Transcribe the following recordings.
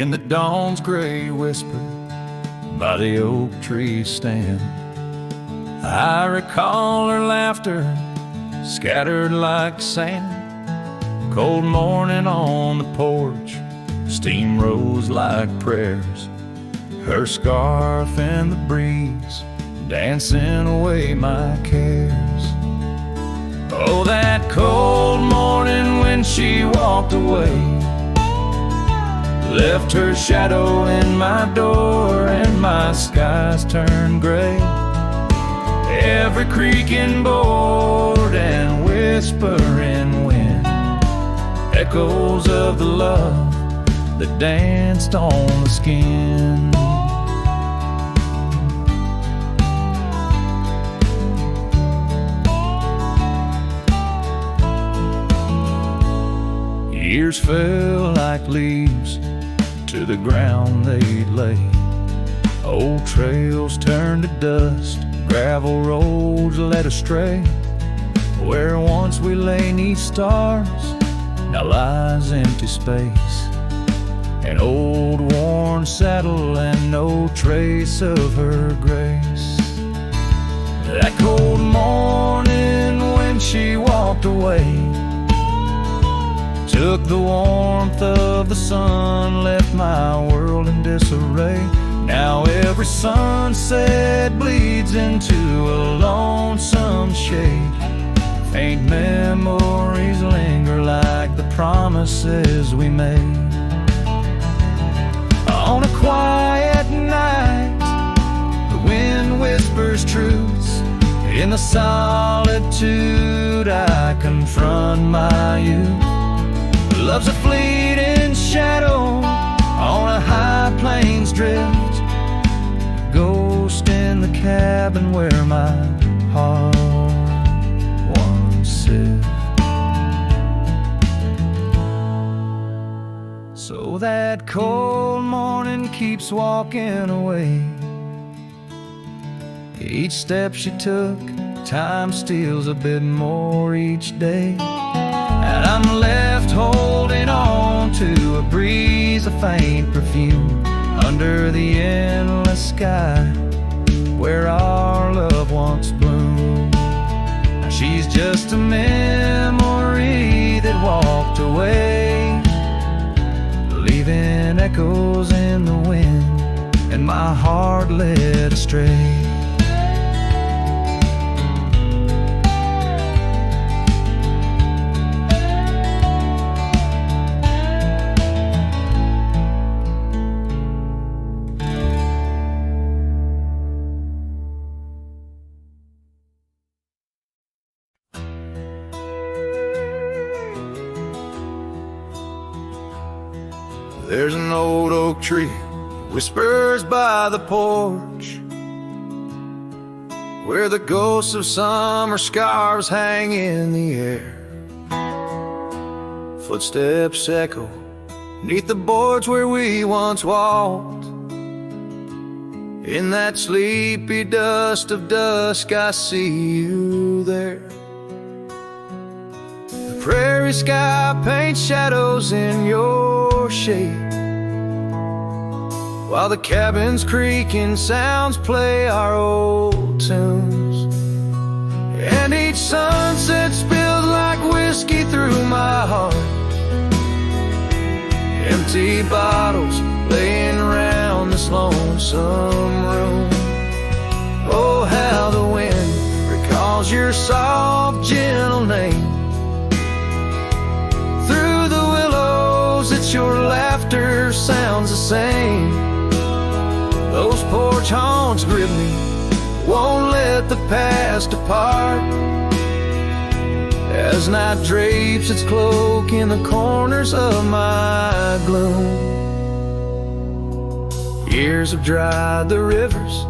in the dawn's gray whisper by the oak tree stand. I recall her laughter scattered like sand. Cold morning on the porch, steam rose like prayers. Her scarf in the breeze, dancing away my cares. Oh, that cold morning when she walked away, left her shadow in my door and my skies turned gray. Every creaking board and whispering wind, echoes of the love that danced on the skin. Years fell like leaves to the ground they'd lay. Old trails turned to dust, gravel roads led astray. Where once we lay 'neath stars, now lies empty space. An old worn saddle and no trace of her grace. That cold morning when she walked away, took the warmth of the sun, left my world in disarray. Now every sunset bleeds into a lonesome shade. Faint memories linger like the promises we made. On a quiet night, the wind whispers truths. In the solitude I confront my youth. Love's a fleeting shadow on a high plains drift, ghost in the cabin where my heart once sit. So that cold morning keeps walking away. Each step she took, time steals a bit more each day. And I'm left holding on to a breeze of faint perfume under the endless sky where our love once bloomed. Now she's just a memory that walked away, leaving echoes in the wind and my heart led astray. There's an old oak tree, whispers by the porch, where the ghosts of summer scarves hang in the air. Footsteps echo 'neath the boards where we once walked. In that sleepy dust of dusk I see you there. The prairie sky paints shadows in your shade, while the cabin's creaking sounds play our old tunes. And each sunset spills like whiskey through my heart. Empty bottles laying around this lonesome room. Oh, how the wind recalls your soft, gentle name. Through the willows, it's your laughter sounds the same. Those porch haunts grip me, won't let the past depart. As night drapes its cloak in the corners of my gloom. Years have dried the rivers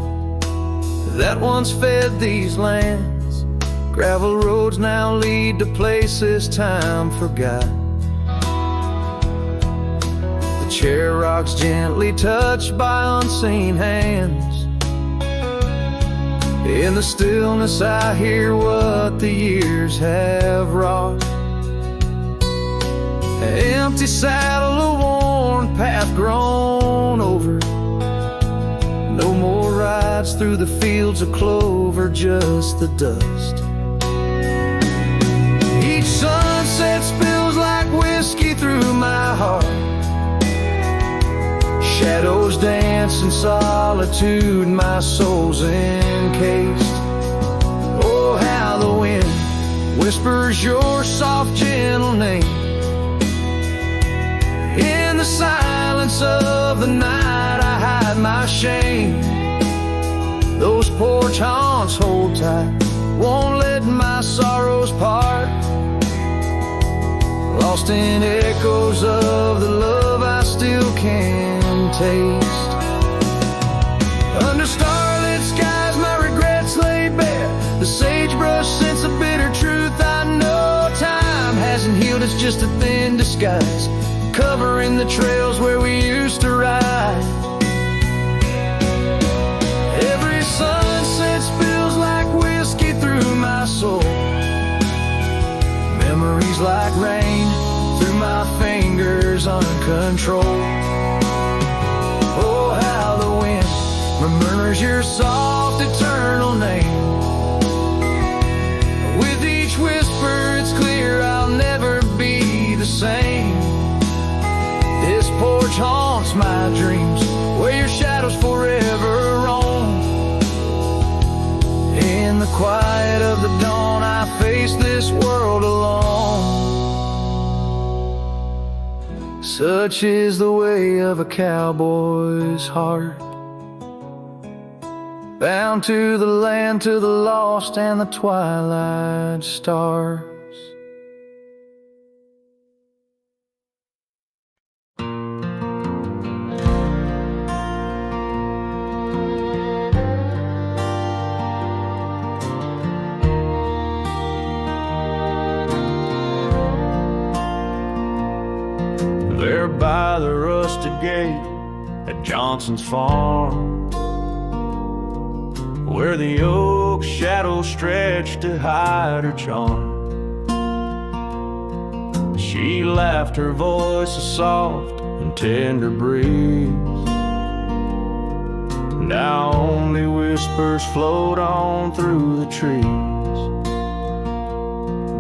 that once fed these lands. Gravel roads now lead to places time forgot. The chair rocks gently touched by unseen hands. In the stillness I hear what the years have wrought. An empty saddle, a worn path grown over. No more rides through the fields of clover, just the dust. Each sunset spills like whiskey through my heart. Shadows dance in solitude, my soul's encased. Oh, how the wind whispers your soft, gentle name. In the silence of the night, I hide my shame. Those porch haunts hold tight, won't let my sorrows part. Lost in echoes of the love I still can taste. Under starlit skies, my regrets lay bare. The sagebrush scents of bitter truth. I know time hasn't healed, it's just a thin disguise, covering the trails where we used to ride. Every sunset spills like whiskey through my soul. Memories like rain through my fingers uncontrolled. Oh, how the wind murmurs your soft, eternal name. With each whisper, it's clear I'll never be the same. This porch haunts my dreams, where your shadows forever roam. In the quiet of the dawn, I face this world alone. Such is the way of a cowboy's heart, bound to the land, to the lost and the twilight stars. There by the rusted gate at Johnson's farm, where the oak shadows stretched to hide her charm. She laughed, her voice a soft and tender breeze. Now only whispers float on through the trees.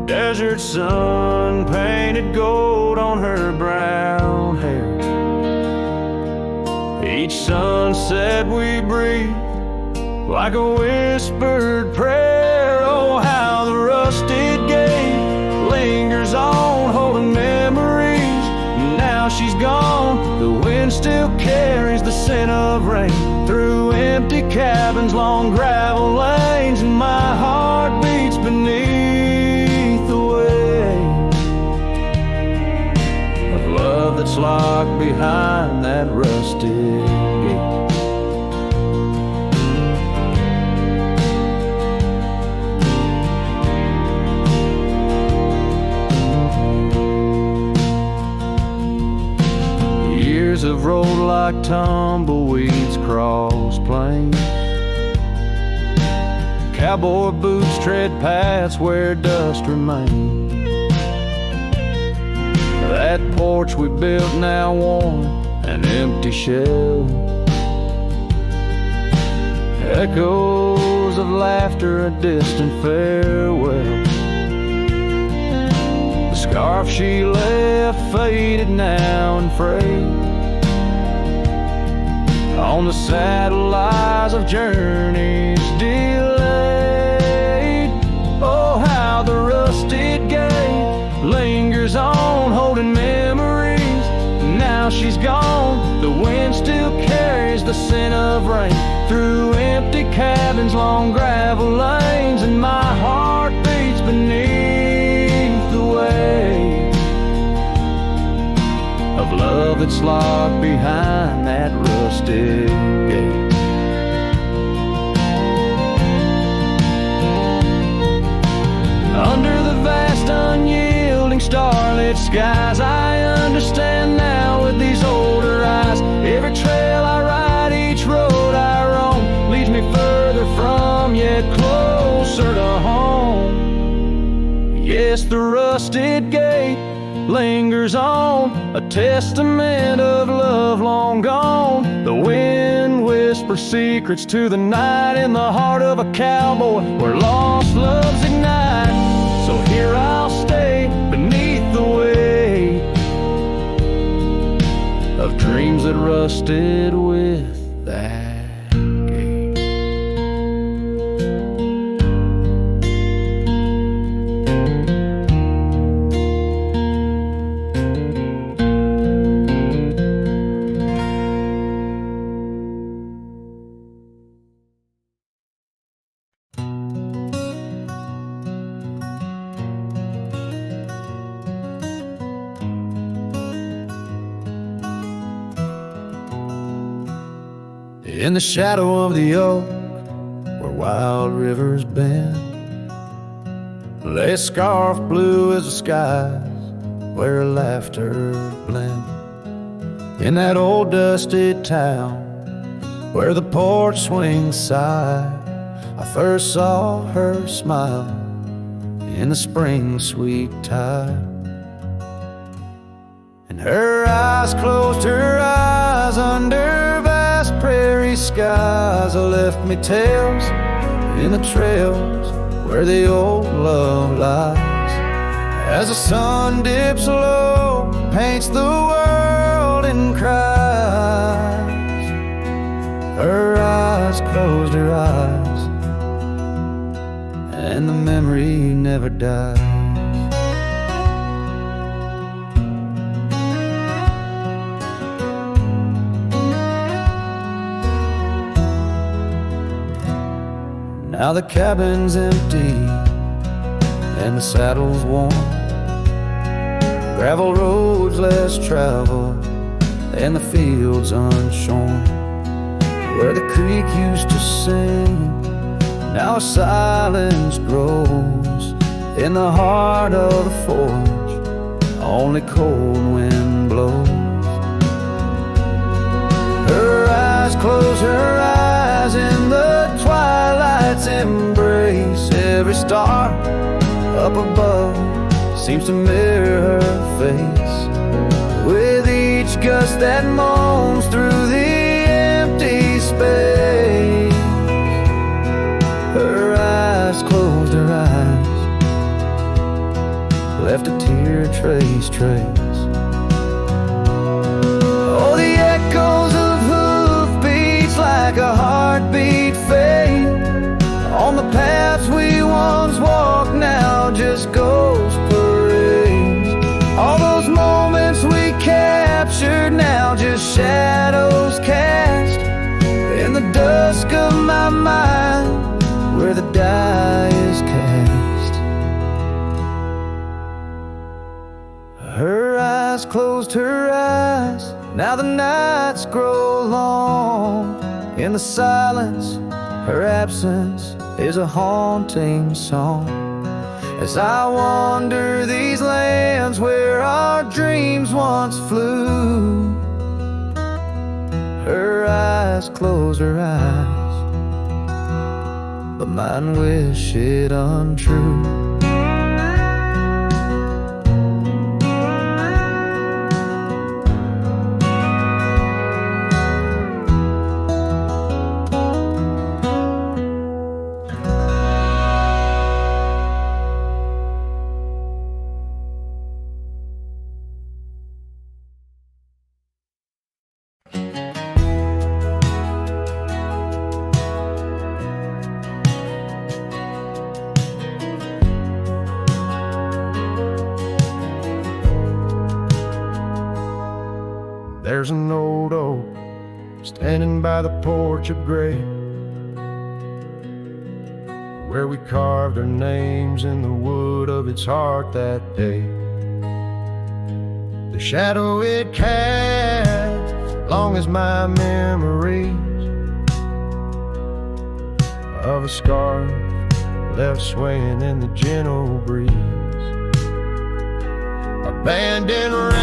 Desert sun painted gold on her brown hair. Each sunset we breathe like a whispered prayer. Oh, how the rusted gate lingers on, holding memories. Now she's gone, the wind still carries the scent of rain through empty cabins, long gravel lanes, and my heart beats beneath the weight of love that's locked behind that rusted gate. Years have rolled like tumbleweeds cross plains. Cowboy boots tread paths where dust remains. That porch we built now worn, an empty shell. Echoes of laughter, a distant farewell. The scarf she left faded now and frayed. On the saddle lies of journeys delayed. Oh, how the rusted gate lingers on, holding memories. Now she's gone, the wind still carries the scent of rain through empty cabins, long gravel lanes, and my heart beats beneath the weight of love that's locked behind that rusted gate. Under the vast, unyielding, starlit skies, I understand now with these older eyes. Every trail I ride, each road I roam, leads me further from, yet closer to home. Yes, the rusted gate lingers on, a testament of love long gone. The wind whispers secrets to the night in the heart of a cowboy where lost loves ignite. So here I'll stay beneath the weight of dreams that rusted with that gate. In the shadow of the oak, where wild rivers bend, lay a scarf blue as the skies, where laughter blend. In that old dusty town, where the porch swings sigh, I first saw her smile in the spring sweet tide. And her eyes closed her eyes under vast prairie skies. Left me tales in the trails where the old love lies. As the sun dips low, paints the world in cries. Her eyes closed her eyes, and the memory never dies. Now the cabin's empty and the saddle's worn, gravel roads less traveled and the fields unshorn. Where the creek used to sing, now a silence grows in the heart of the forge, only cold wind blows. Her eyes close her eyes in the twilight's embrace. Every star up above seems to mirror her face, with each gust that moans through the empty space. Her eyes closed her eyes, left a tear trace. Oh, the echoes of hoofbeats like a heartbeat fade on the paths we once walked, now just ghost parades. All those moments we captured, now just shadows cast in the dusk of my mind where the die is cast. Her eyes closed her eyes, now the nights grow long. In the silence, her absence is a haunting song. As I wander these lands where our dreams once flew, her eyes close her eyes, but mine wish it untrue. There's an old oak standing by the porch of gray, where we carved our names in the wood of its heart that day. The shadow it cast, long as my memories of a scarf left swaying in the gentle breeze. Abandoned ranch,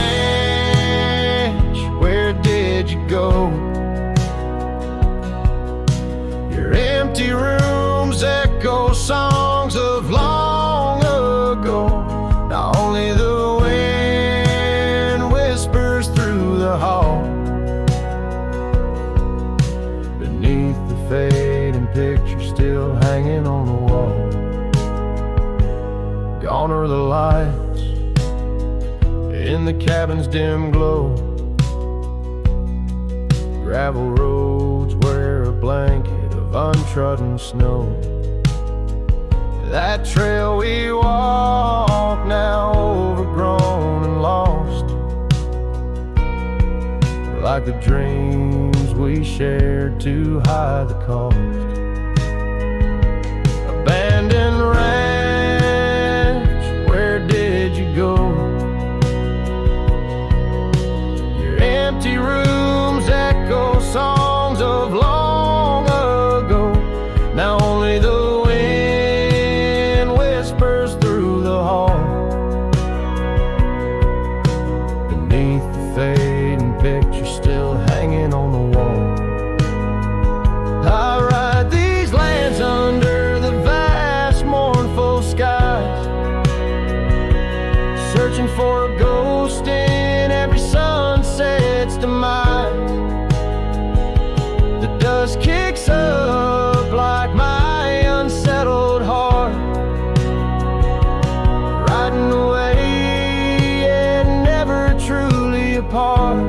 where did you go? Your empty rooms echo songs of long ago. Now only the wind fading picture still hanging on the wall. Gone are the lights in the cabin's dim glow. Gravel roads wear a blanket of untrodden snow. That trail we walk now overgrown and lost, like the dreams we shared to hide the cost. Abandoned ranch, where did you go? Your empty rooms echo songs of long ago. Now only the wind whispers through the hall. Beneath the fading picture still hanging on the wall. I ride these lands under the vast mournful skies, searching for a ghost in every sunset's demise. The dust kicks up like my unsettled heart, riding away and never truly apart.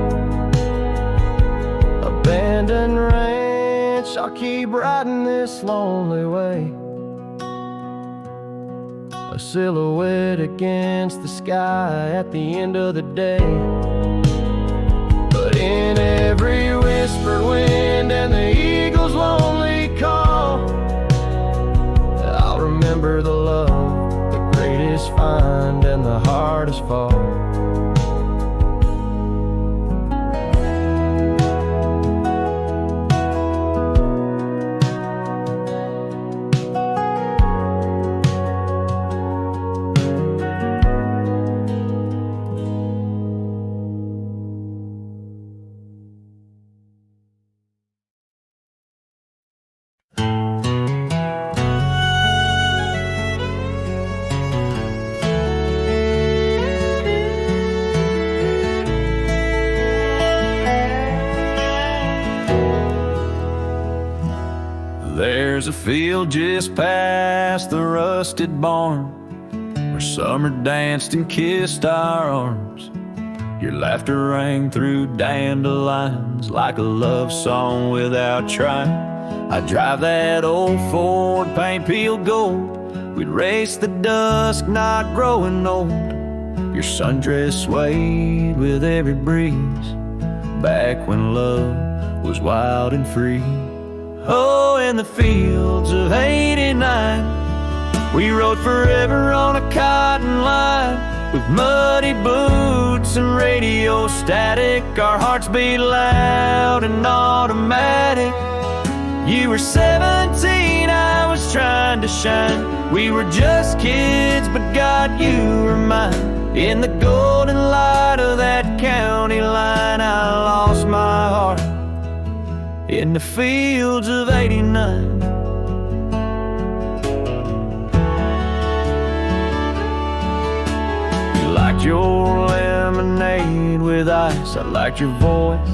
Abandoned ranch, I'll keep riding this lonely way, a silhouette against the sky at the end of the day. But in every whispered wind and the eagle's lonely call, I'll remember the love, the greatest find and the hardest fall. There's a field just past the rusted barn where summer danced and kissed our arms. Your laughter rang through dandelions like a love song without trying. I'd drive that old Ford, paint peeled gold. We'd race the dusk, not growing old. Your sundress swayed with every breeze, back when love was wild and free. Oh, in the fields of '89, we rode forever on a cotton line, with muddy boots and radio static. Our hearts beat loud and automatic. You were 17, I was trying to shine. We were just kids, but God, you were mine. In the golden light of that county line, I lost my heart in the fields of '89. You liked your lemonade with ice, I liked your voice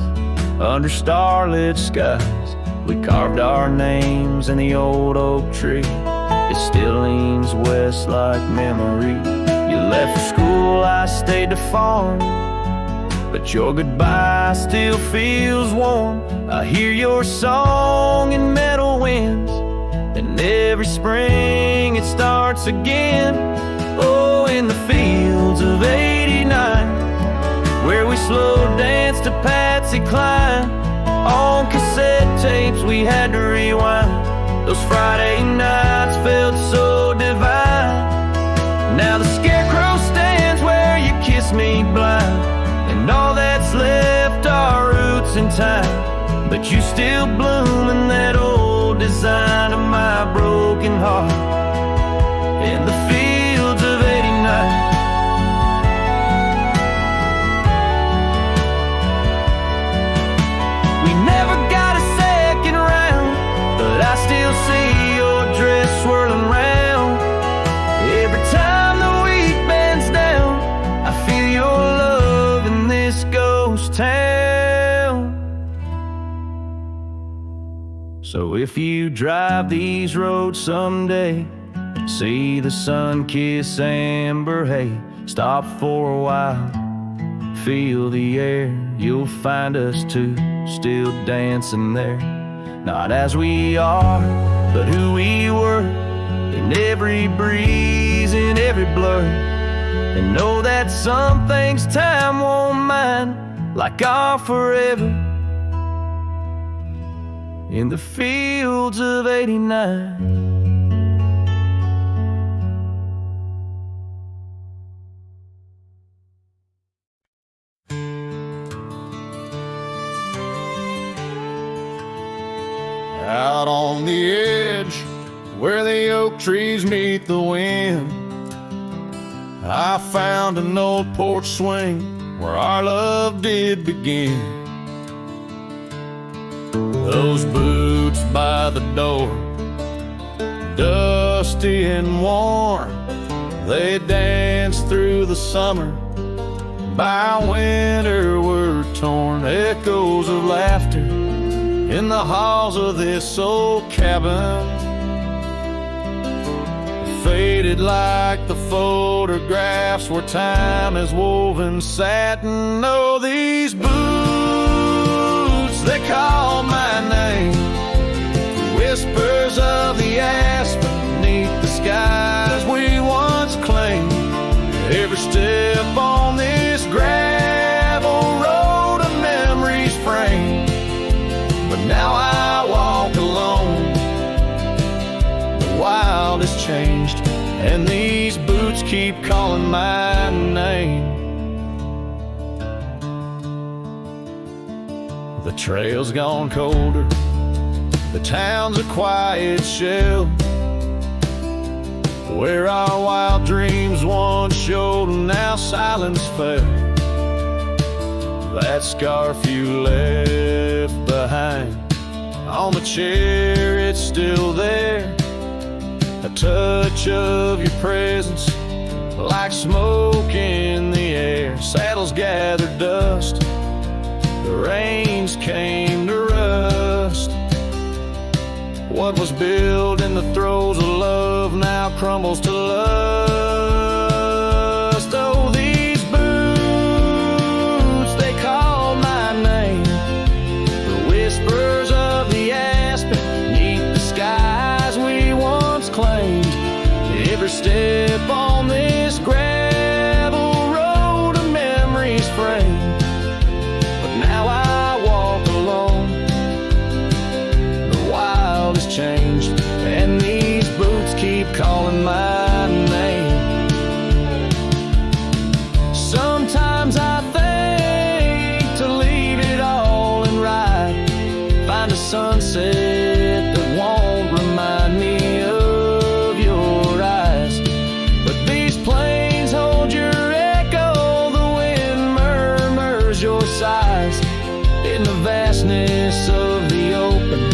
under starlit skies. We carved our names in the old oak tree, it still leans west like memory. You left for school, I stayed to farm, but your goodbye still feels warm. I hear your song in meadow winds, and every spring it starts again. Oh, in the fields of '89, where we slow danced to Patsy Cline. On cassette tapes we had to rewind. Those Friday nights felt so divine. Now the scarecrow stands where you kissed me blind, and all that's left are roots in time. But you still bloom in that old design of my broken heart in the fields of '89. We never got a second round, but I still see your dress swirling round. Every time the wheat bends down, I feel your love in this ghost town. So if you drive these roads someday, see the sun-kissed amber hay, stop for a while, feel the air. You'll find us too, still dancing there. Not as we are, but who we were, in every breeze, in every blur. And know that some things time won't mind, like our forever in the fields of '89. Out on the edge, where the oak trees meet the wind, I found an old porch swing where our love did begin. Those boots by the door, dusty and worn, they danced through the summer, by winter were torn. Echoes of laughter in the halls of this old cabin, faded like the photographs where time has woven satin. Oh, these boots, they call my name, whispers of the aspen beneath the skies we once claimed. Every step on this gravel road a memory's framed, but now I walk alone. The wild has changed, and these boots keep calling my name. The trail's gone colder, the town's a quiet shell, where our wild dreams once showed, and now silence fell. That scarf you left behind on the chair, it's still there. A touch of your presence, like smoke in the air. Saddles gathered dust, the rains came to rust. What was built in the throes of love now crumbles to lust. Oh, these boots, they call my name, the whispers of the aspen beneath the skies we once claimed. Every step on this gravel road a memory's framed, but now I walk alone. The wild has changed, and these boots keep calling my name. Sometimes I think to leave it all and ride, find a sunset that won't remind me of your eyes. But these plains hold your echo, the wind murmurs your sighs. In the vastness of the open,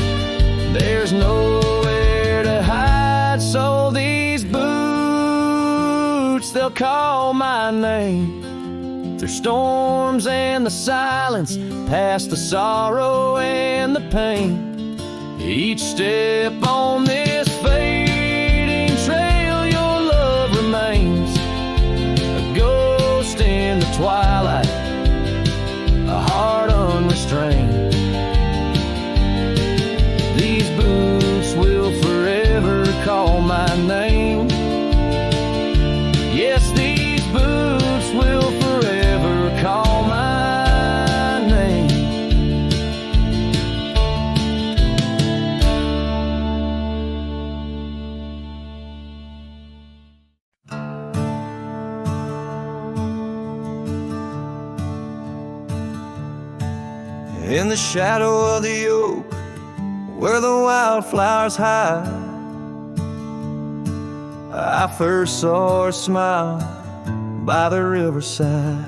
there's nowhere to hide. So these boots, they'll call my name, through storms and the silence, past the sorrow and the pain. Each step on this fading trail, your love remains, a ghost in the twilight, a heart unrestrained. These boots will forever call my name. Yes, these boots will forever call my name. In the shadow of the oak, where the wildflowers hide, I first saw her smile by the riverside.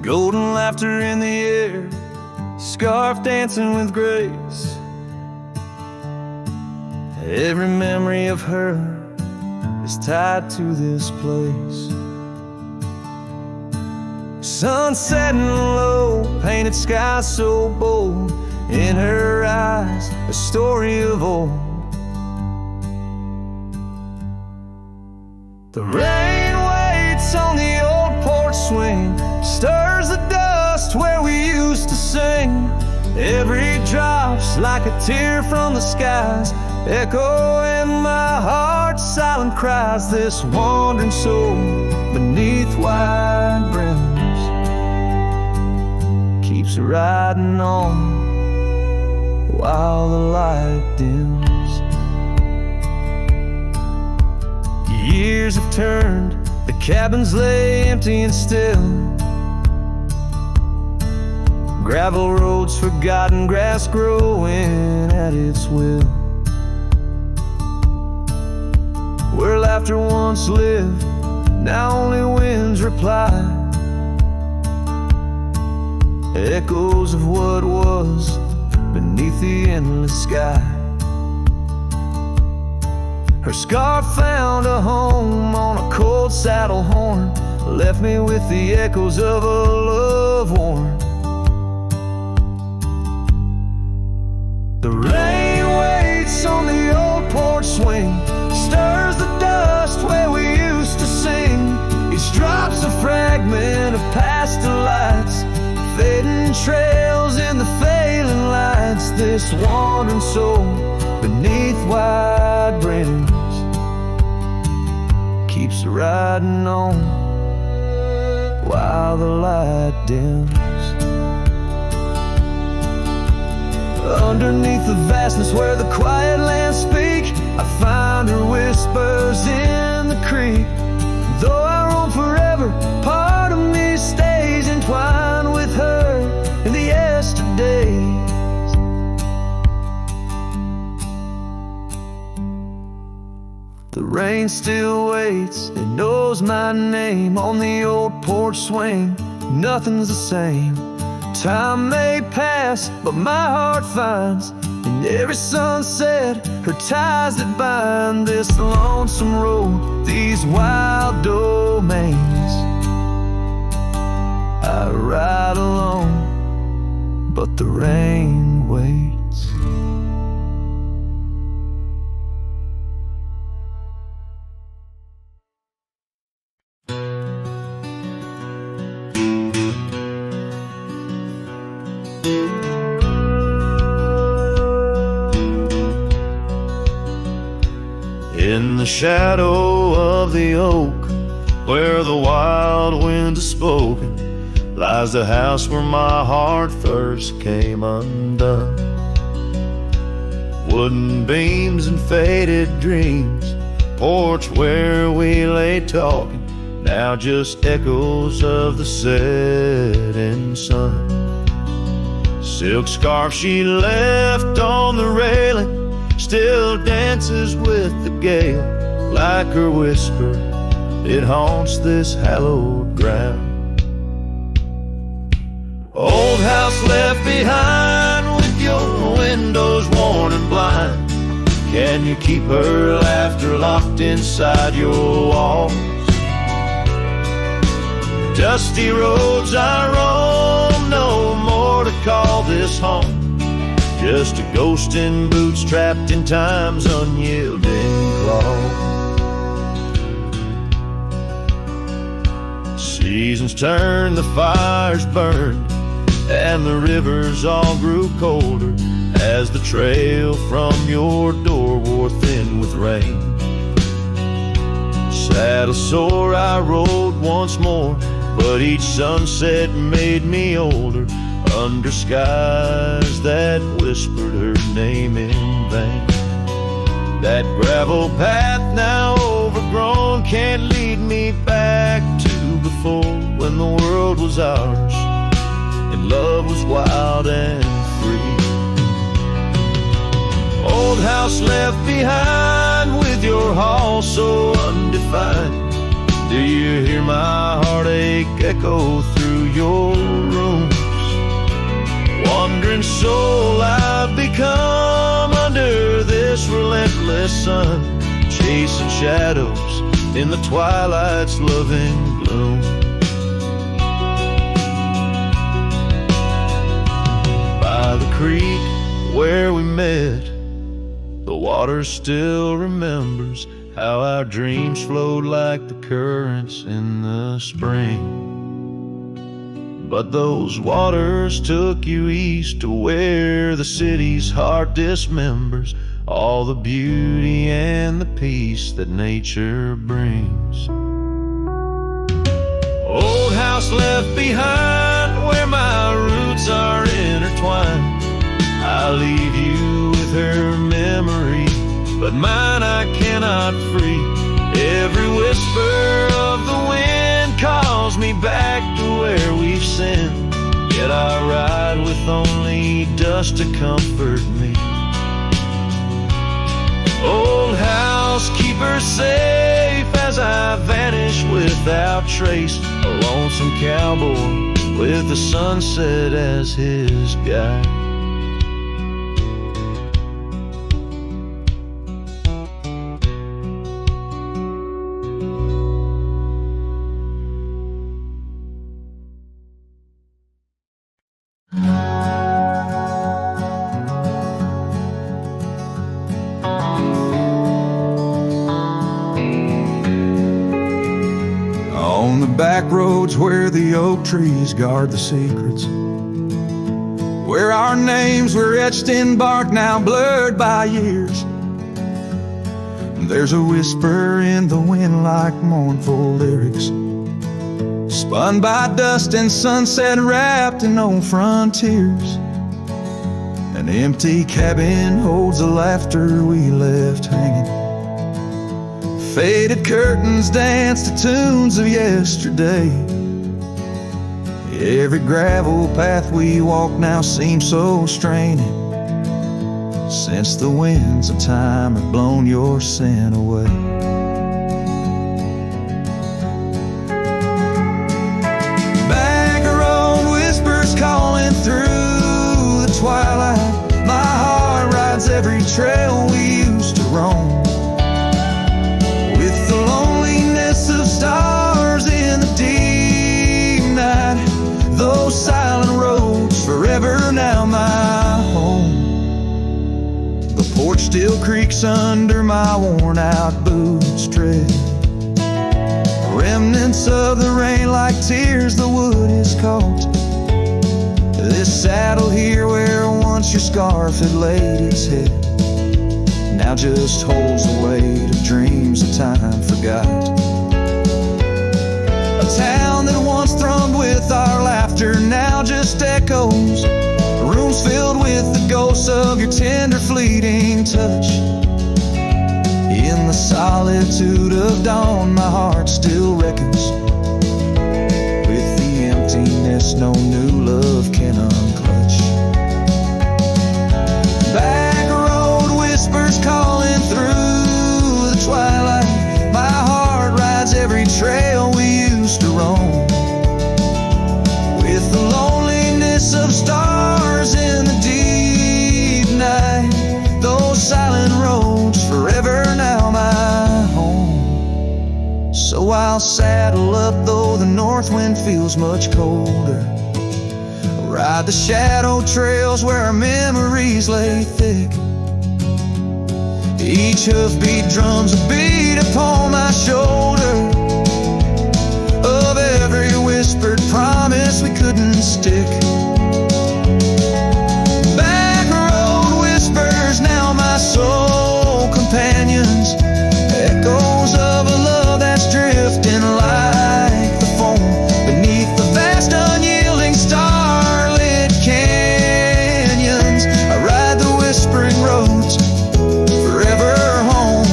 Golden laughter in the air, scarf dancing with grace. Every memory of her is tied to this place. Sun setting low, painted sky so bold, in her eyes, a story of old. The rain waits on the old porch swing, stirs the dust where we used to sing. Every drop's like a tear from the skies, echo in my heart, silent cries. This wandering soul beneath wide brims keeps riding on while the light dims. Years have turned, the cabins lay empty and still. Gravel roads forgotten, grass growing at its will. Where laughter once lived, now only winds reply. Echoes of what was beneath the endless sky. Her scarf found a home on a cold saddle horn, left me with the echoes of a love worn. The rain waits on the old porch swing, stirs the dust where we used to sing. Each drop's a fragment of past delights, fading trails in the failing lights. This wandering soul beneath wide brims keeps riding on while the light dims. Underneath the vastness where the quiet lands speak, I find her whispers in the creek. Though I roam forever, part of me stays entwined with her in the yesterdays. The rain still waits, it knows my name on the old porch swing. Nothing's the same. Time may pass, but my heart finds in every sunset her ties that bind this lonesome road, these wild domains. I ride alone, but the rain waits. In the shadow of the oak, where the wild wind has spoken, lies the house where my heart first came undone. Wooden beams and faded dreams, porch where we lay talking, now just echoes of the setting sun. Silk scarf she left on the railing still dances with the gale. Like her whisper, it haunts this hallowed ground. Old house left behind with your windows worn and blind. Can you keep her laughter locked inside your walls? Dusty roads I roam, no more to call this home. Just a ghost in boots trapped in time's unyielding claw. Seasons turned, the fires burned, and the rivers all grew colder as the trail from your door wore thin with rain. Saddle sore I rode once more, but each sunset made me older, under skies that whispered her name in vain. That gravel path now overgrown can't lead me back to before, when the world was ours and love was wild and free. Old house left behind with your hall so undefined. Do you hear my heartache echo through your rooms? Wandering soul I've become under this relentless sun, chasing shadows in the twilight's loving gloom. By the creek where we met. The water still remembers how our dreams flowed like the currents in the spring. But those waters took you east to where the city's heart dismembers all the beauty and the peace that nature brings. Old house left behind where my roots are intertwined. I leave you with her memory, but mine I cannot free. Every whisper of the wind calls me back to where we've sinned, yet I ride with only dust to comfort me. Old house, keep her safe as I vanish without trace. A lonesome cowboy with the sunset as his guide. On the back roads where the oak trees guard the secrets, where our names were etched in bark now blurred by years, there's a whisper in the wind like mournful lyrics, spun by dust and sunset wrapped in old frontiers. An empty cabin holds the laughter we left hanging. Faded curtains dance to tunes of yesterday. Every gravel path we walk now seems so straining, since the winds of time have blown your sin away. Back road whispers calling through the twilight. My heart rides every trail we used to roam, with the loneliness of stars in the deep night. Those silent roads forever now my home. The porch still creaks under my worn out boots tread. Remnants of the rain like tears the wood is caught. This saddle here where once your scarf had laid its head now just holds the weight of dreams that time forgot. A town that once thrummed with our laughter now just echoes. Rooms filled with the ghosts of your tender fleeting touch. In the solitude of dawn my heart still reckons with the emptiness no new love can unclutch. Back road whispers calling through the twilight. My heart rides every trail we used to roam, with the loneliness of stars in the deep night. Those silent roads forever now my home. So I'll saddle up though the north wind feels much colder, ride the shadow trails where our memories lay thick. Each hoofbeat drums a beat upon my shoulder of every whispered promise we couldn't stick. Back road whispers now my soul companions, echoes of a love that's drifting like the foam beneath the vast unyielding starlit canyons. I ride the whispering roads forever home.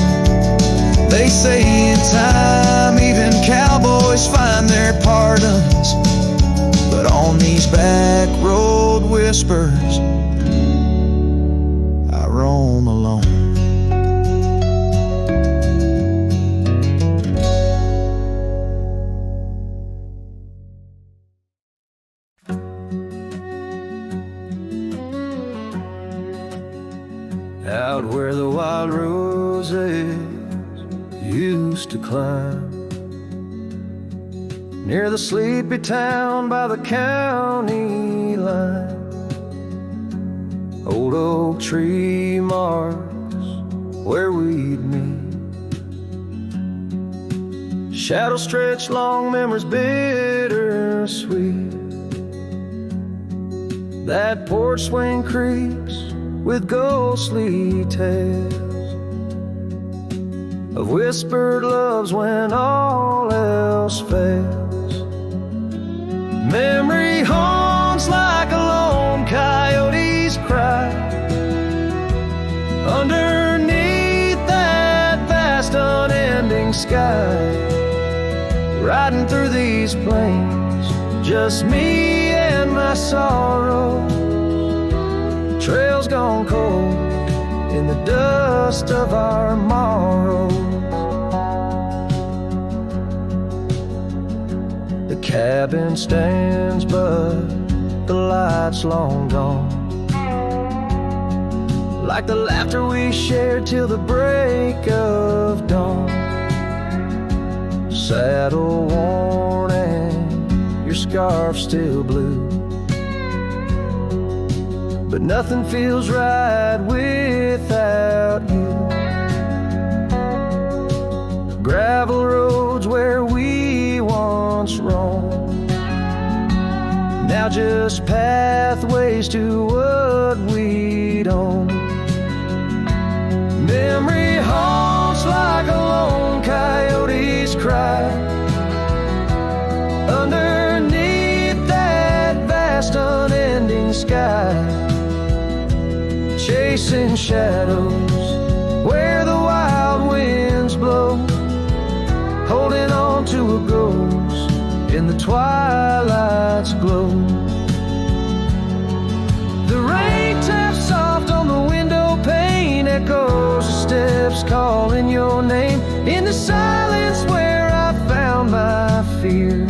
They say in time even cowboys find their pardons, but on these back road whispers I roam alone. Out where the wild roses used to climb, near the sleepy town by the county line, old oak tree marks where we'd meet. Shadows stretch long, memories bittersweet. That porch swing creaks with ghostly tales of whispered loves when all else fails. Memory haunts like a lone coyote's cry underneath that vast unending sky. Riding through these plains, just me and my sorrow. Trails gone cold in the dust of our morrows. The cabin stands, but the light's long gone. Like the laughter we shared till the break of dawn. Saddle worn and your scarf still blue, but nothing feels right without you. Gravel roads where we once roamed, now just pathways to what we'd own. Memory haunts like a lone coyote's cry underneath that vast unending sky. Chasing shadows where the wild winds blow, holding on to a ghost in the twilight's glow. The rain taps soft on the window pane, echoes of steps calling your name. In the silence where I found my fears,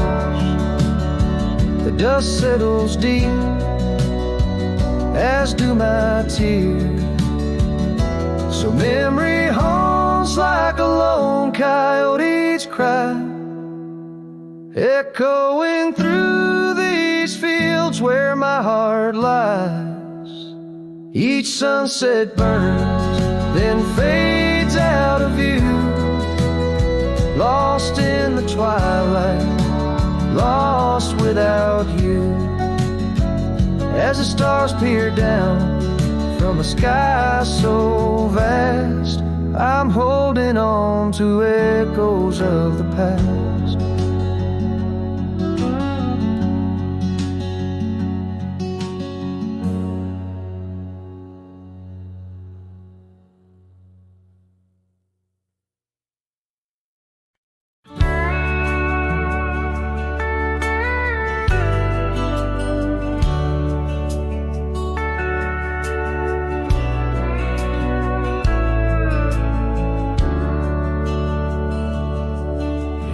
the dust settles deep, as do my tears. So memory haunts like a lone coyote's cry, echoing through these fields where my heart lies. Each sunset burns, then fades out of view, lost in the twilight, lost without you. As the stars peer down from a sky so vast, I'm holding on to echoes of the past.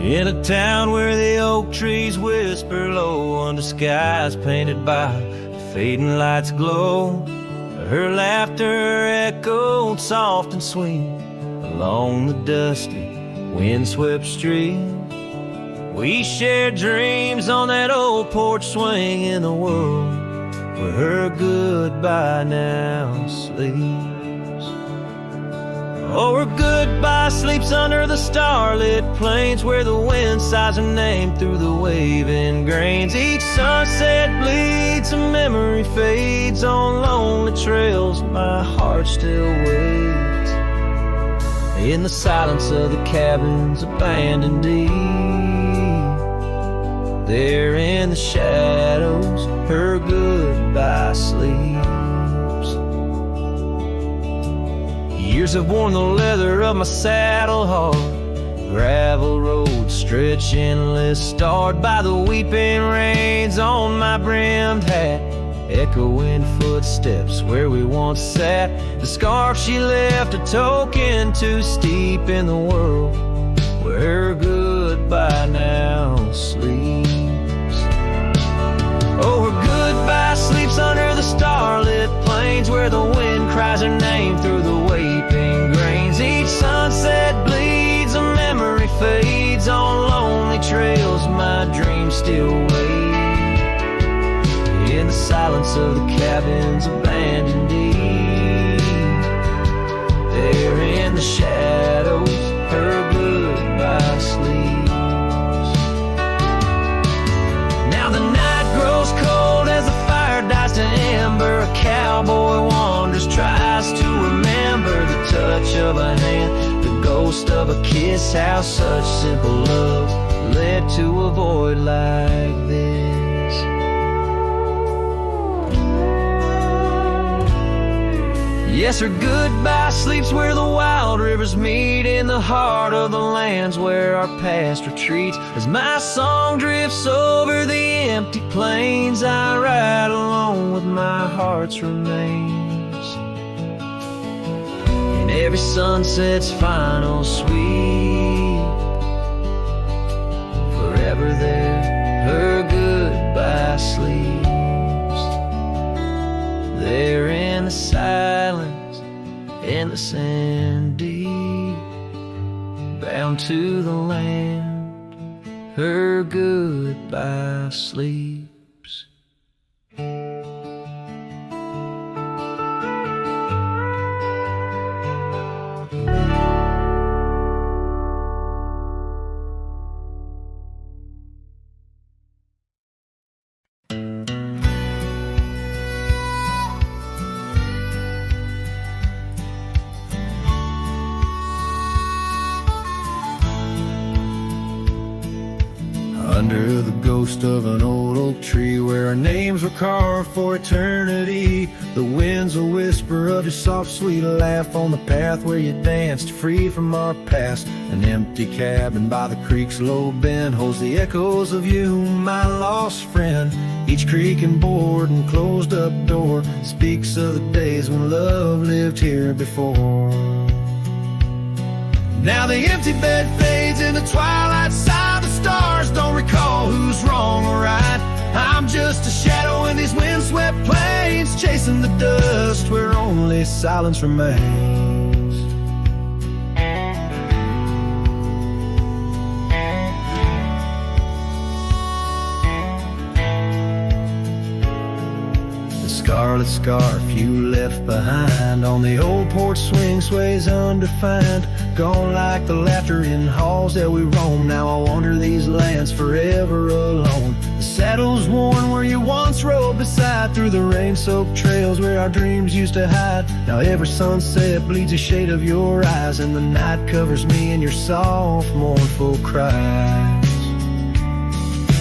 In a town where the oak trees whisper low under skies painted by fading lights glow, her laughter echoed soft and sweet along the dusty windswept street. We shared dreams on that old porch swing in a world where her goodbye now sleeps. Oh, her goodbye sleeps under the starlit plains where the wind sighs her name through the waving grains. Each sunset bleeds, a memory fades on lonely trails. My heart still waits in the silence of the cabins abandoned deep. There in the shadows, her goodbye sleeps. Years have worn the leather of my saddle hard, gravel roads stretch endless, starred by the weeping rains on my brimmed hat. Echoing footsteps where we once sat, the scarf she left a token too steep in the world where her goodbye now sleeps. Oh, her goodbye sleeps under the starlit plains where the wind cries her name through the waving grains. Each sunset bleeds, a memory fades on lonely trails. My dreams still wait in the silence of the cabins abandoned deep. the shadows her goodbye sleeps. Now the night grows cold as the fire dies to ember. A cowboy wanders, tries to remember the touch of a hand, the ghost of a kiss, how such simple love led to a void like this. Yes, her goodbye sleeps where the wild rivers meet, in the heart of the lands where our past retreats. As my song drifts over the empty plains, I ride alone with my heart's remains. And every sunset's final sweep, forever there her goodbye sleeps. There in the silence, in the sand deep, bound to the land, her goodbye sleeps. Under the ghost of an old oak tree, where our names were carved for eternity, the winds a whisper of your soft sweet laugh on the path where you danced free from our past. An empty cabin by the creek's low bend holds the echoes of you, my lost friend. Each creak and board and closed up door speaks of the days when love lived here before. Now the empty bed fades in the twilight side. The stars don't recall who's wrong or right. I'm just a shadow in these windswept plains, chasing the dust where only silence remains. Scarlet scarf you left behind on the old porch swing sways undefined, gone like the laughter in halls that we roam. Now I wander these lands forever alone. The saddle's worn where you once rode beside, through the rain-soaked trails where our dreams used to hide. Now every sunset bleeds a shade of your eyes, and the night covers me in your soft, mournful cries.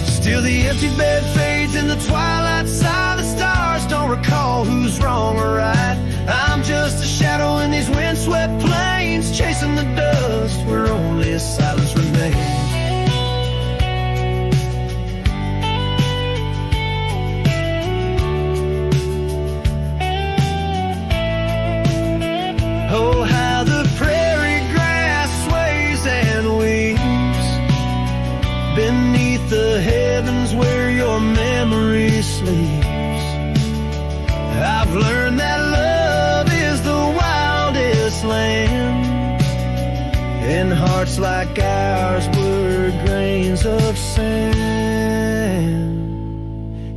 Still the empty bed fades in the twilight side. The stars don't recall who's wrong or right. I'm just a shadow in these windswept plains, chasing the dust where only silence remains. Oh, how the prairie grass sways and weeps beneath the heavens where your memory sleeps. I've learned that love is the wildest land, and hearts like ours were grains of sand.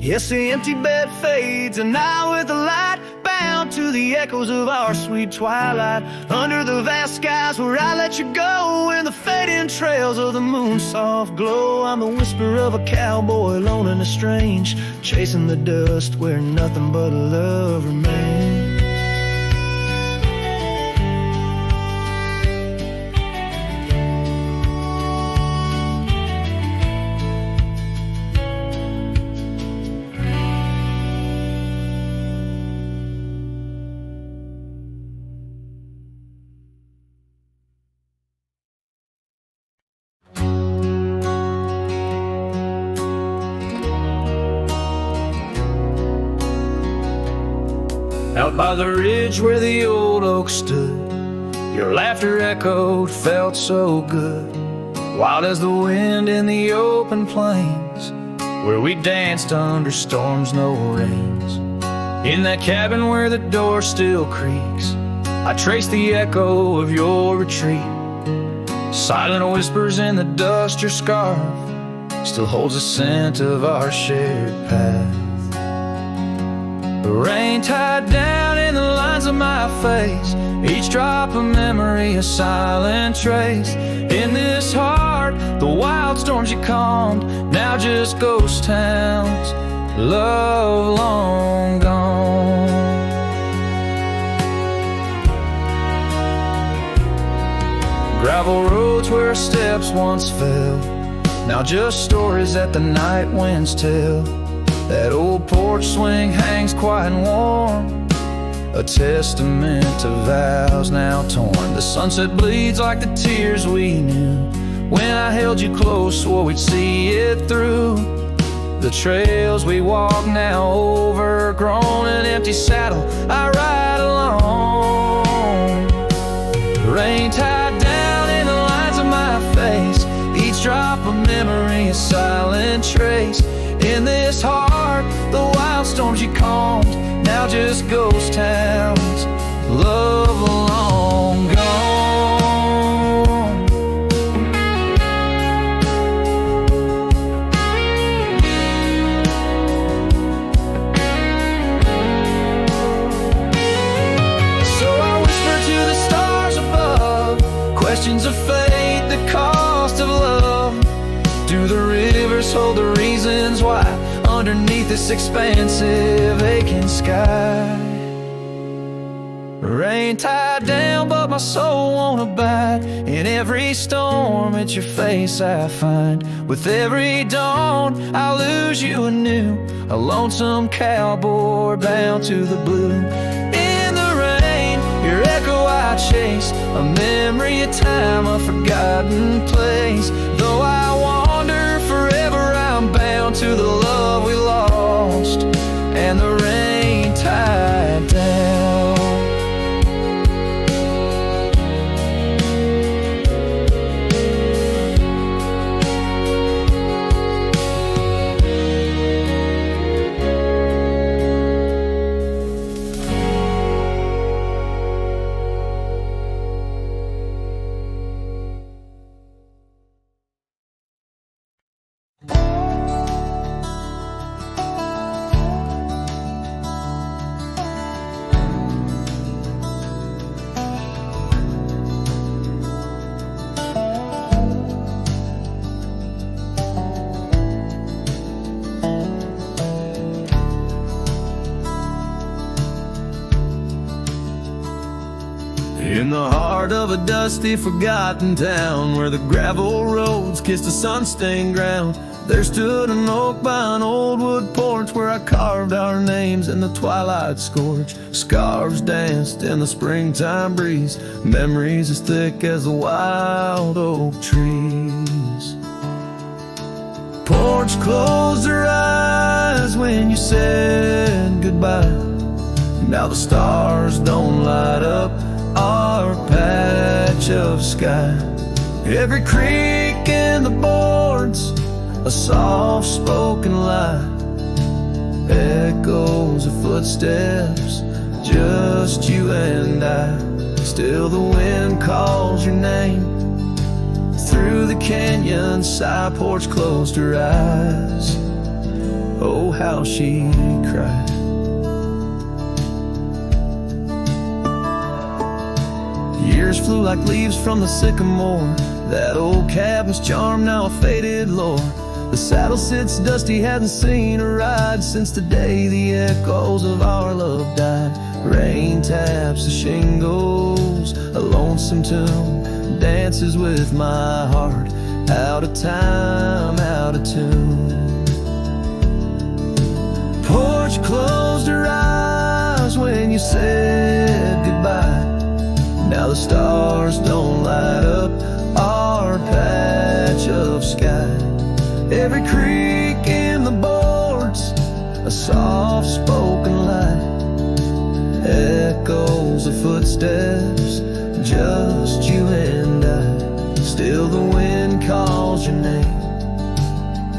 Yes, the empty bed fades, and I with the light, bound to the echoes of our sweet twilight. Under the vast skies where I let you go, in the fading trails of the moon's soft glow. I'm the whisper of a cowboy, alone and estranged, chasing the dust where nothing but love remains. Out by the ridge where the old oak stood, your laughter echoed, felt so good. Wild as the wind in the open plains, where we danced under storms, no rains. In that cabin where the door still creaks, I trace the echo of your retreat. Silent whispers in the dust, your scarf still holds the scent of our shared path. rain tied down in the lines of my face, each drop of memory a silent trace. In this heart, the wild storms you calmed, now just ghost towns, love long gone. Gravel roads where our steps once fell, now just stories that the night winds tell. That old porch swing hangs quiet and warm, a testament to vows now torn. The sunset bleeds like the tears we knew when I held you close, swore we'd see it through. The trails we walk now overgrown, an empty saddle I ride alone. Rain tied down in the lines of my face, each drop of memory a silent trace. In this heart, the wild storms you calmed, now just ghost towns, love long gone. So I whisper to the stars above, questions of fate, the cost of love. Do the rivers hold the reasons why underneath this expansive aching sky? Rain tied down but my soul won't abide. In every storm it's your face I find. With every dawn I lose you anew, a lonesome cowboy bound to the blue. In the rain your echo I chase, a memory of time, a forgotten place. Though I wander forever, I'm bound to the love we lost and the rain tied down. In the heart of a dusty, forgotten town, where the gravel roads kissed the sun-stained ground, there stood an oak by an old wood porch, where I carved our names in the twilight scorch. Scarves danced in the springtime breeze, memories as thick as the wild oak trees. Porch closed her eyes when you said goodbye. Now the stars don't light up our patch of sky. Every creak in the boards, a soft-spoken lie, echoes of footsteps, just you and I. Still the wind calls your name through the canyon side. Porch closed her eyes, oh how she cried. Years flew like leaves from the sycamore, that old cabin's charm now a faded lore. The saddle sits dusty, hadn't seen a ride since the day the echoes of our love died. Rain taps the shingles, a lonesome tune dances with my heart, out of time, out of tune. Porch closed her eyes when you said goodbye. Now the stars don't light up our patch of sky. Every creak in the boards, a soft-spoken lie, echoes of footsteps, just you and I. Still the wind calls your name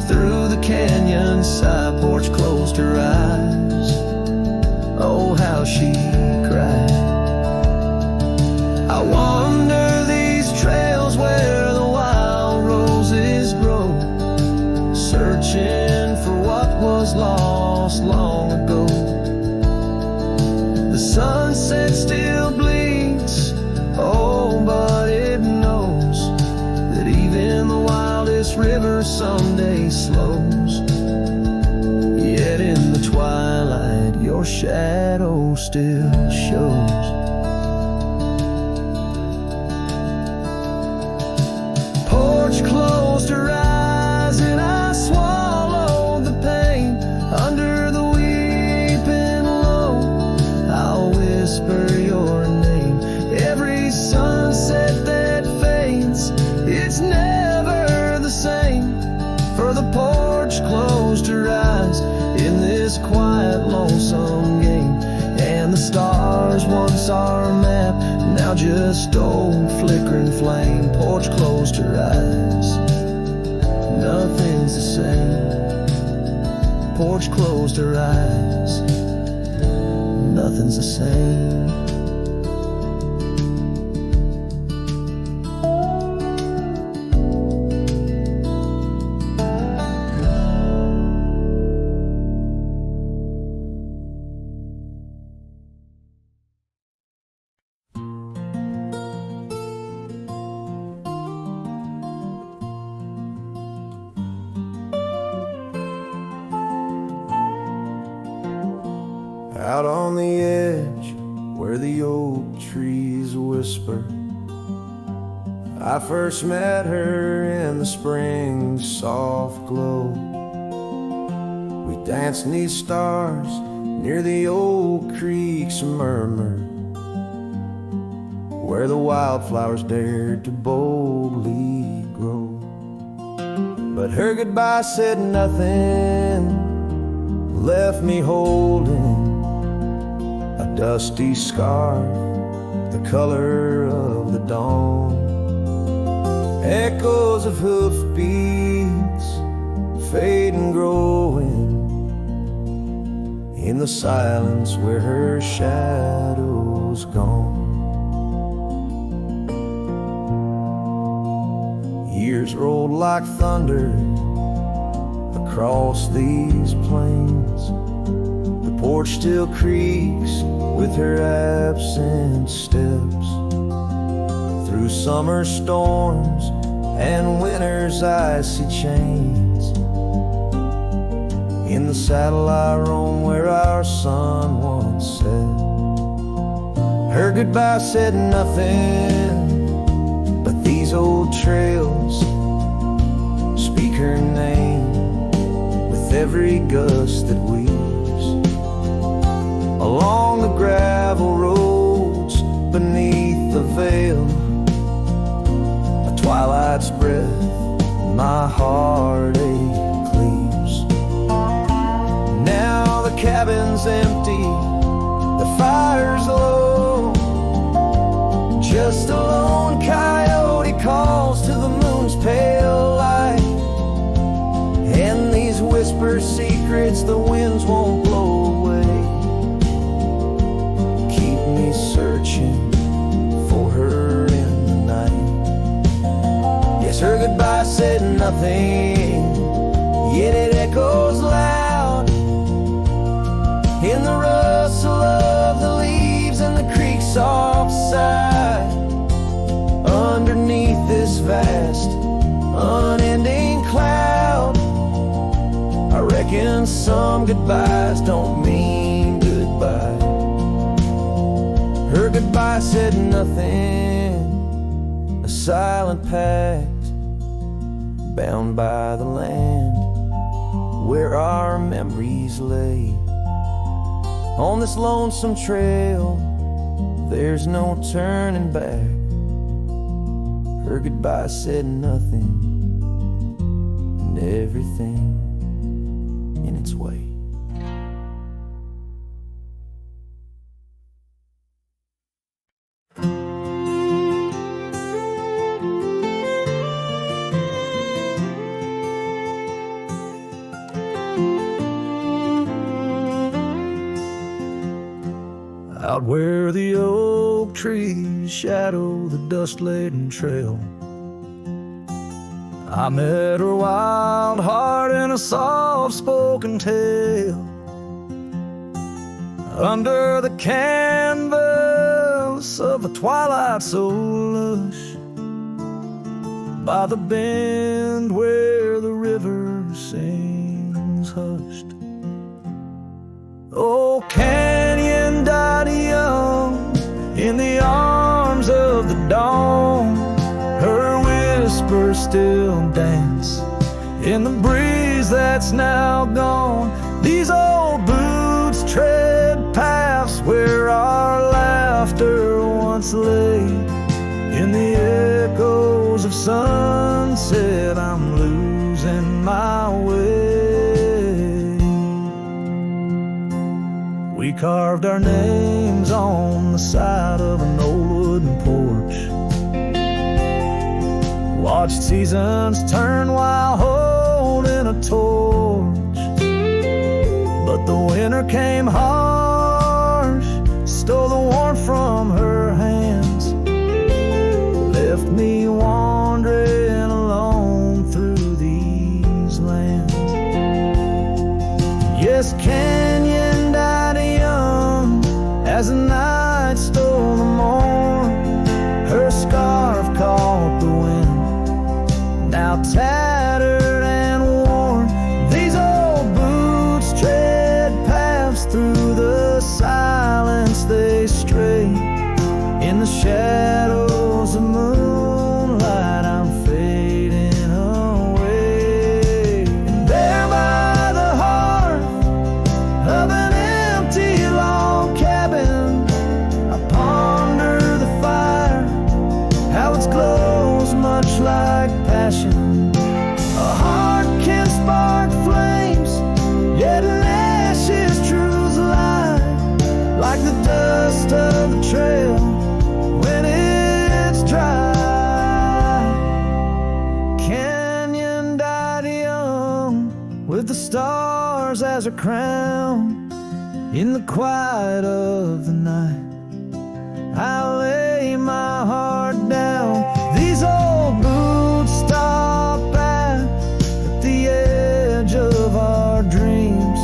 through the canyon side. Porch closed her eyes, oh how she cried. I wander these trails where the wild roses grow, searching for what was lost long ago. still shows. Porch closed her eyes and I swallowed the pain. Under the weeping low, I'll whisper your name. Every sunset that fades, it's never the same. For the porch closed her eyes in this quiet, lonesome game. And the stars, once our map, now just old flickering flame. Porch closed her eyes, nothing's the same. Porch closed her eyes, nothing's the same. Out on the edge where the oak trees whisper, I first met her in the spring's soft glow. We danced 'neath stars near the old creek's murmur, where the wildflowers dared to boldly grow. But her goodbye said nothing, left me holding a dusty scarf, the color of the dawn. Echoes of hoofbeats fade and growing in the silence where her shadow's gone. Years rolled like thunder across these plains. The porch still creaks with her absent steps, through summer storms and winter's icy chains. In the saddle I roam where our sun once set. Her goodbye said nothing, but these old trails speak her name with every gust that weaves. Along the gravel roads beneath the veil, a twilight's breath my heartache cleaves. Now the cabin's empty, the fire's low, just a lone coyote calls to the moon's pale light. And these whisper secrets the winds won't blow away, keep me searching for her in the night. Yes, her goodbye said nothing, yet it echoes loud in the rustle of the leaves and the creek's soft sigh. Underneath this vast, unending cloud, I reckon some goodbyes don't mean goodbye. Her goodbye said nothing, a silent pact bound by the land where our memories lay. On this lonesome trail, there's no turning back. Her goodbye said nothing, and everything in its way. Out where the oak trees shadow the dust-laden trail, I met her wild heart in a soft-spoken tale. Under the canvas of a twilight so lush, by the bend where the river sings hushed. Oh, canyon died die young in the arms of the dawn. Her whispers still dance in the breeze that's now gone. These old boots tread paths where our laughter once lay. In the echoes of sunset, I'm losing my way. We carved our names on the side of an old wooden porch, watched seasons turn while holding a torch. But the winter came harsh, stole the warmth from her hands, left me wandering alone through these lands. Yes, Canyon died young as the night stole the morn. Her scarf caught the wind, now tattered and worn. These old boots tread paths through the silence they stray. In the shadows of moonlight, I'm fading away. And there by the hearth of an empty log cabin, I ponder the fire, how its glow's much like passion. A heart can spark flames, yet in ashes truths lie, like the dust of the trail when it's dry. Canyon died young with the stars as her crown. In the quiet of the night, I lay my heart down. These old boots stop at the edge of our dreams,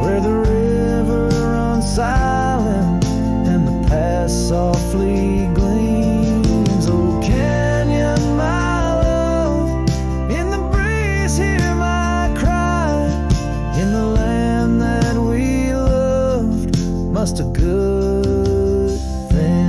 where the river runs silent and the past softly gleams. Oh, Canyon, my love, in the breeze hear my cry. In the land that we loved, must a good thing.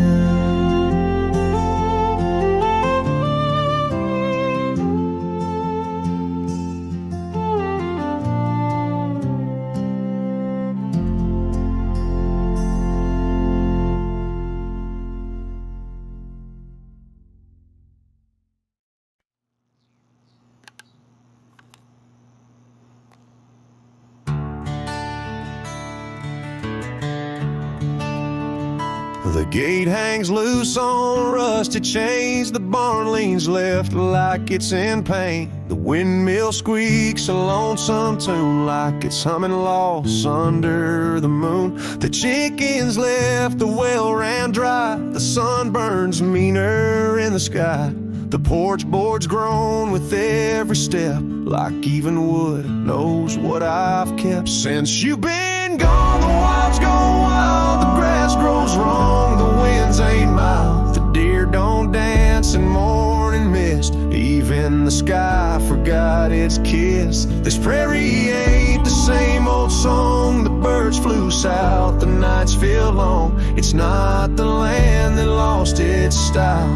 The gate hangs loose on rusted chains. The barn leans left like it's in pain. The windmill squeaks a lonesome tune like it's humming lost under the moon. The chickens left, the well ran dry. The sun burns meaner in the sky. The porch board's grown with every step, like even wood knows what I've kept. Since you've been gone, the wild's gone wild. The grass grows wrong, the winds ain't mild. The deer don't dance in morning mist. Even the sky forgot its kiss. This prairie ain't the same old song. The birds flew south, the nights feel long. It's not the land that lost its style,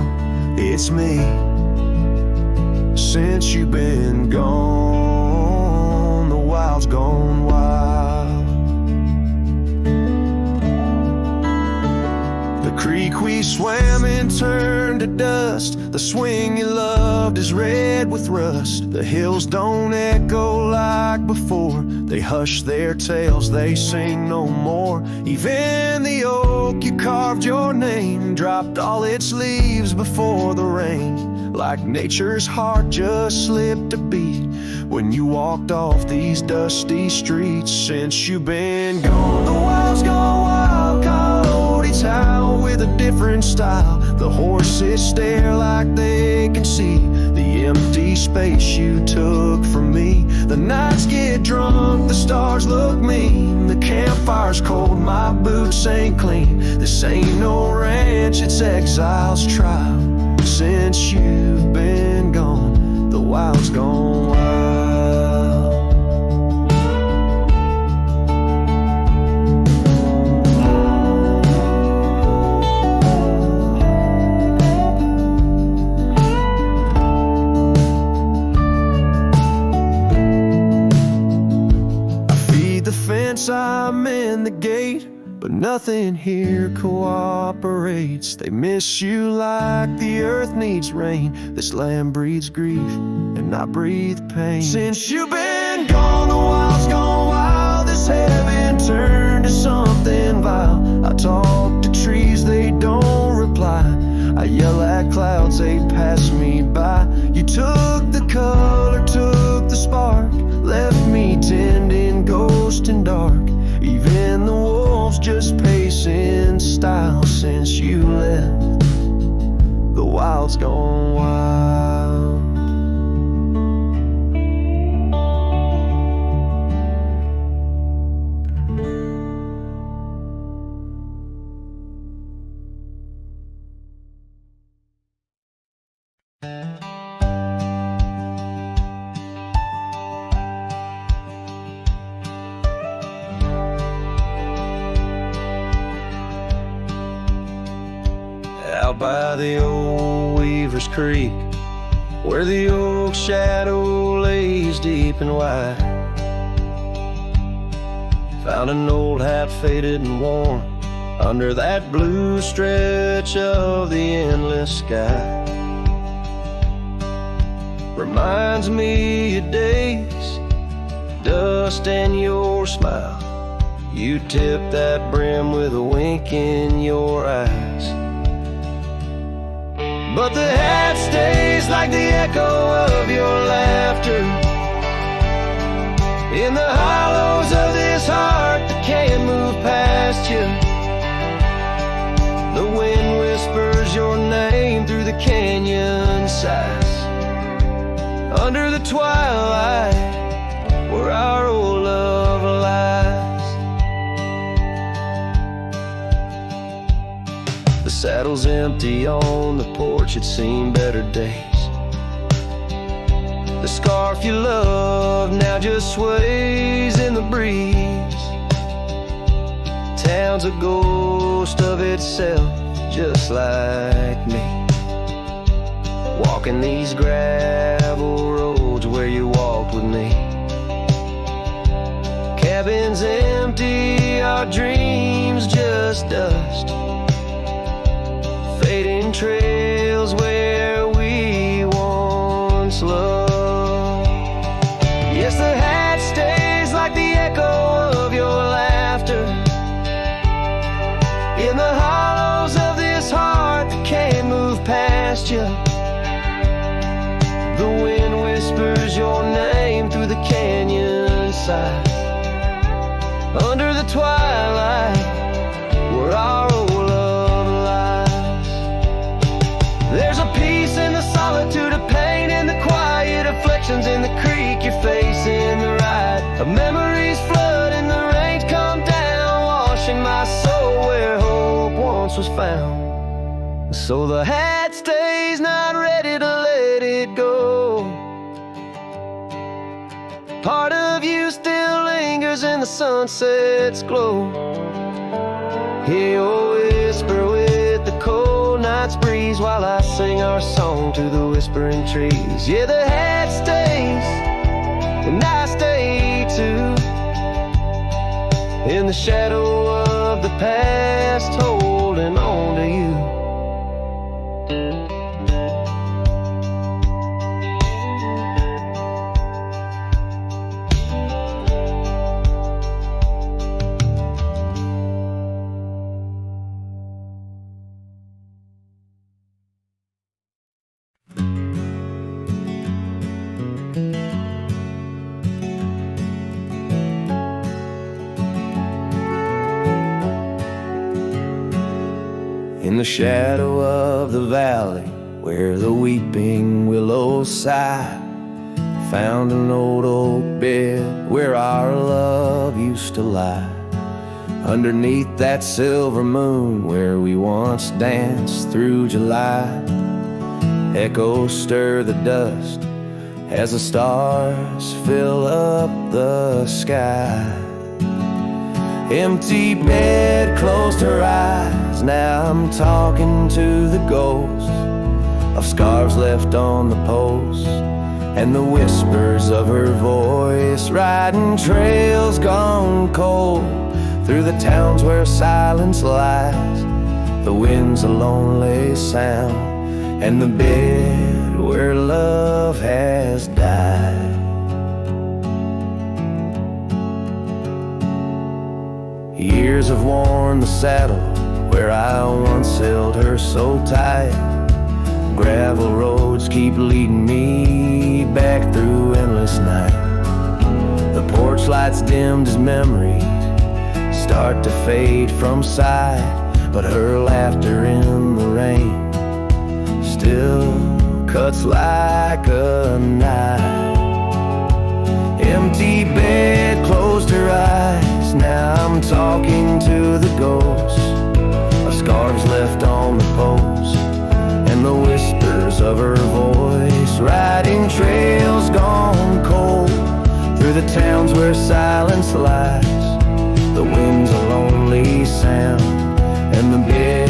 it's me. Since you've been gone, the wild's gone wild. The creek we swam in turned to dust. The swing you loved is red with rust. The hills don't echo like before. They hush their tales, they sing no more. Even the oak you carved your name dropped all its leaves before the rain. Like nature's heart just slipped a beat when you walked off these dusty streets. Since you've been gone, the wild's gone wild. Coyotes howl with a different style. The horses stare like they can see the empty space you took from me. The nights get drunk, the stars look mean. The campfire's cold, my boots ain't clean. This ain't no ranch, it's exile's trial. Since you've been gone, the wild's gone wild. nothing here cooperates. They miss you like the earth needs rain. This land breathes grief, and I breathe pain. Since you've been gone, the wild's gone wild. This heaven turned to something vile. I talk to trees, they don't reply. I yell at clouds, they pass me by. You took the color, took the spark, left me tending ghost and dark. Even the wolves just pace in style. Since you left, the wild's gone wild. Out by the old Weaver's Creek, where the oak shadow lays deep and wide, found an old hat faded and worn under that blue stretch of the endless sky. Reminds me of days, dust and your smile. You tipped that brim with a wink in your eyes. But the hat stays like the echo of your laughter in the hollows of this heart that can't move past you. The wind whispers your name through the canyon sighs, under the twilight where our old love lies. The saddle's empty on the porch, it's seen better days. The scarf you love now just sways in the breeze. Town's a ghost of itself, just like me, walking these gravel roads where you walked with me. Cabin's empty, our dreams just dust, fading trails where we once loved. Yes, the hat stays like the echo of your laughter in the hollows of this heart that can't move past you. The wind whispers your name through the canyon side, under the twilight where our old love lies. There's a peace in the solitude of pain, in the quiet afflictions, in the creek you're facing the ride of memories flood and the rains come down, washing my soul where hope once was found. So the hat stays, not ready to let it go. Part of you still lingers in the sunset's glow. Hear your whisper with the cold night's breeze, while I sing our song to the whispering trees. Yeah, the hat stays, and I stay too, in the shadow of the past, holding on to you. In the shadow of the valley where the weeping willows sigh, found an old oak bed where our love used to lie. Underneath that silver moon where we once danced through July, echoes stir the dust as the stars fill up the sky. Empty bed, closed her eyes, now I'm talking to the ghosts of scarves left on the posts, and the whispers of her voice riding trails gone cold through the towns where silence lies. The wind's a lonely sound, and the bed where love has died. Years have worn the saddle where I once held her so tight. Gravel roads keep leading me back through endless night. The porch lights dimmed as memories start to fade from sight, but her laughter in the rain still cuts like a knife. Empty bed closed her eyes, now I'm talking to the ghosts of scarves left on the post, and the whispers of her voice riding trails gone cold through the towns where silence lies. The wind's a lonely sound, and the bed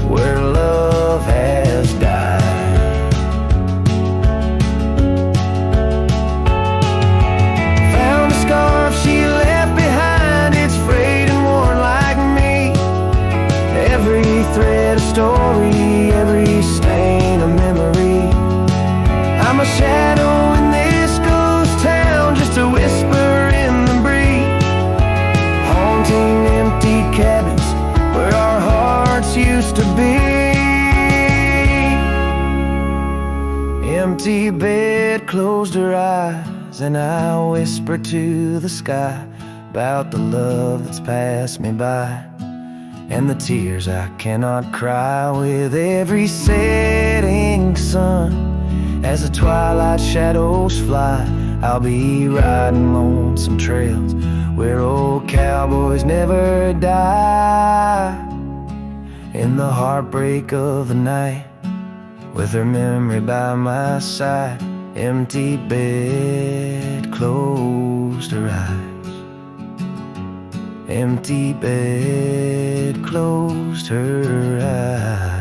where love has died. Found a scarf she left behind, it's frayed and worn like me. Every thread a story, every stain a memory. I'm a shadow in this ghost town, just a whisper in the breeze, haunting empty cabins where our hearts used to be. Empty bed closed her eyes, and I whisper to the sky about the love that's passed me by, and the tears I cannot cry with every setting sun. As the twilight shadows fly, I'll be riding lonesome trails where old cowboys never die. In the heartbreak of the night, with her memory by my side, empty bed closed her eyes. Empty bed closed her eyes.